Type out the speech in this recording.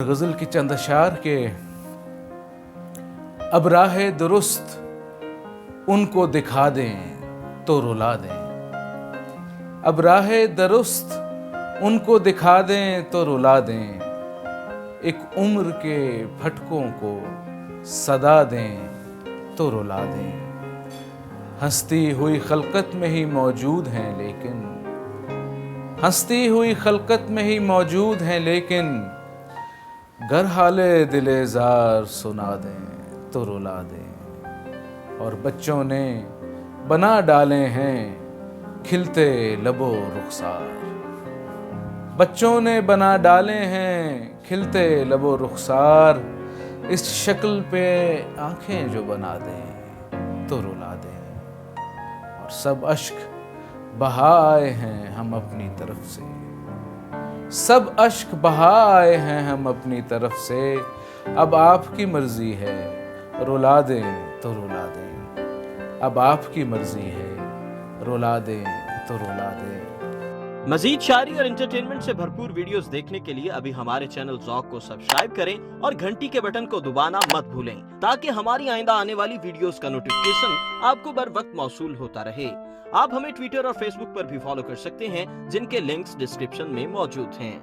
गज़ल की चंद अशार के अब राह दुरुस्त उनको दिखा दें तो रुला दें। अब राह दुरुस्त उनको दिखा दें तो रुला दें। एक उम्र के फटकों को सदा दें तो रुला दें। हंसती हुई खलकत में ही मौजूद हैं लेकिन हंसती हुई खलकत में ही मौजूद हैं लेकिन गर हाले दिले जार सुना दें तो रुला दें। और बच्चों ने बना डाले हैं खिलते लबो रुखसार। बच्चों ने बना डाले हैं खिलते लबो रुखसार। इस शक्ल पे आंखें जो बना दें तो रुला दें। और सब अश्क बहा आए हैं हम अपनी तरफ से। सब अश्क बहा आए हैं हम अपनी तरफ से। अब आपकी मर्जी है रुला दें तो रुला दें। अब आपकी मर्जी है रुला दें तो रुला दें। मजीद शायरी और एंटरटेनमेंट से भरपूर वीडियोस देखने के लिए अभी हमारे चैनल ज़ौक़ को सब्सक्राइब करें और घंटी के बटन को दबाना मत भूलें ताकि हमारी आइंदा आने वाली वीडियोस का नोटिफिकेशन आपको बर वक्त मौसूल होता रहे। आप हमें ट्विटर और फेसबुक पर भी फॉलो कर सकते हैं जिनके लिंक्स डिस्क्रिप्शन में मौजूद हैं।